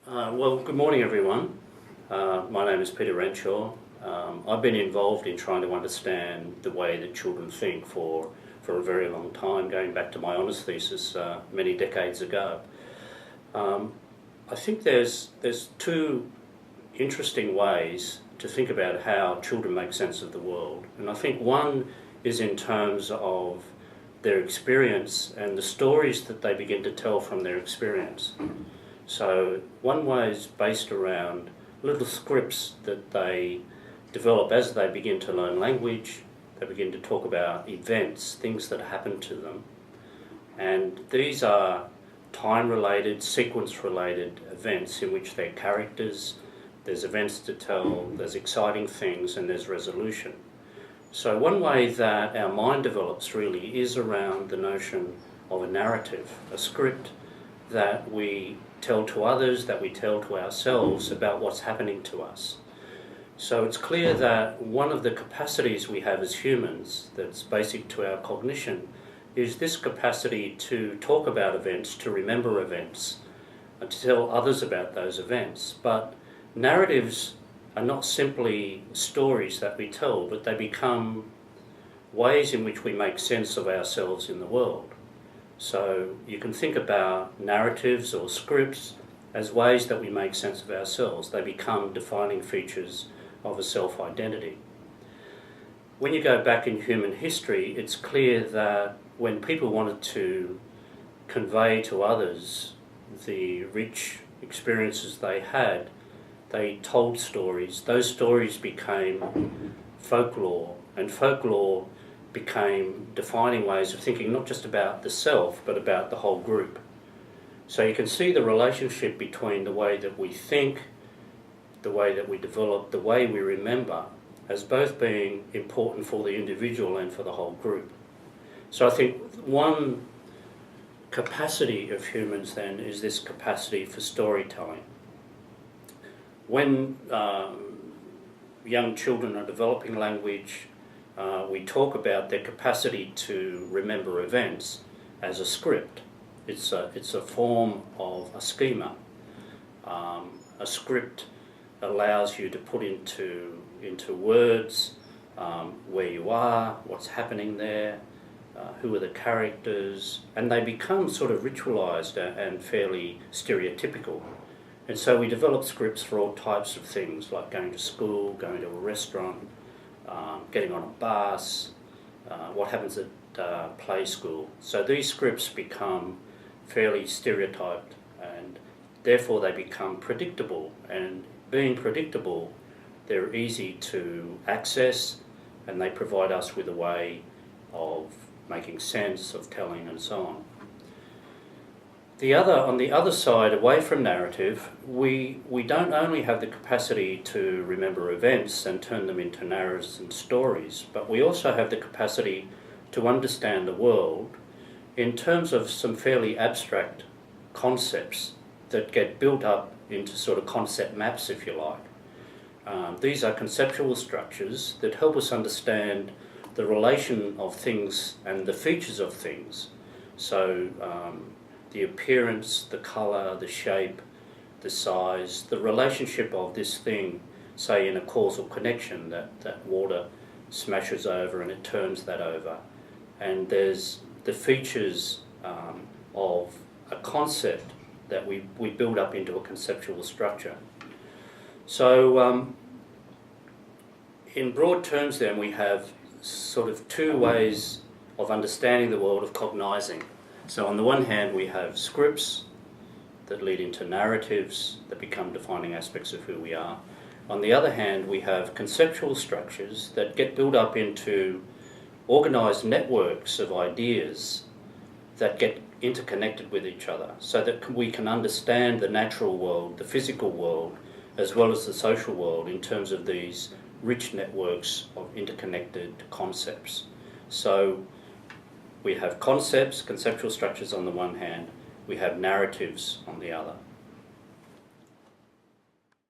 Well, good morning everyone. My name is Peter Renshaw. I've been involved in trying to understand the way that children think for a very long time, going back to my honours thesis many decades ago. I think there's two interesting ways to think about how children make sense of the world. And I think one is in terms of their experience and the stories that they begin to tell from their experience. So one way is based around little scripts that they develop as they begin to learn language. They begin to talk about events, things that happen to them. And these are time-related, sequence-related events in which they're characters, there's events to tell, there's exciting things, and there's resolution. So one way that our mind develops really is around the notion of a narrative, a script that we tell to others, that we tell to ourselves about what's happening to us. So it's clear that one of the capacities we have as humans that's basic to our cognition is this capacity to talk about events, to remember events, and to tell others about those events. But narratives are not simply stories that we tell, but they become ways in which we make sense of ourselves in the world. So you can think about narratives or scripts as ways that we make sense of ourselves. They become defining features of a self-identity. When you go back in human history, it's clear that when people wanted to convey to others the rich experiences they had, they told stories. Those stories became folklore, and folklore became defining ways of thinking not just about the self but about the whole group. So you can see the relationship between the way that we think, the way that we develop, the way we remember as both being important for the individual and for the whole group. So I think one capacity of humans then is this capacity for storytelling. When young children are developing language, we talk about their capacity to remember events as a script. It's a form of a schema. A script allows you to put into words where you are, what's happening there, who are the characters, and they become sort of ritualized and fairly stereotypical. And so we develop scripts for all types of things, like going to school, going to a restaurant, getting on a bus, what happens at play school. So these scripts become fairly stereotyped, and therefore they become predictable. And being predictable, they're easy to access, and they provide us with a way of making sense, of telling, and so on. On the other side, away from narrative, we don't only have the capacity to remember events and turn them into narratives and stories, but we also have the capacity to understand the world in terms of some fairly abstract concepts that get built up into sort of concept maps, if you like. These are conceptual structures that help us understand the relation of things and the features of things. So the appearance, the colour, the shape, the size, the relationship of this thing, say in a causal connection, that water smashes over and it turns that over. And there's the features of a concept that we build up into a conceptual structure. So in broad terms then, we have sort of two ways of understanding the world, of cognizing. So on the one hand, we have scripts that lead into narratives that become defining aspects of who we are. On the other hand, we have conceptual structures that get built up into organised networks of ideas that get interconnected with each other, so that we can understand the natural world, the physical world, as well as the social world in terms of these rich networks of interconnected concepts. So we have concepts, conceptual structures on the one hand, we have narratives on the other.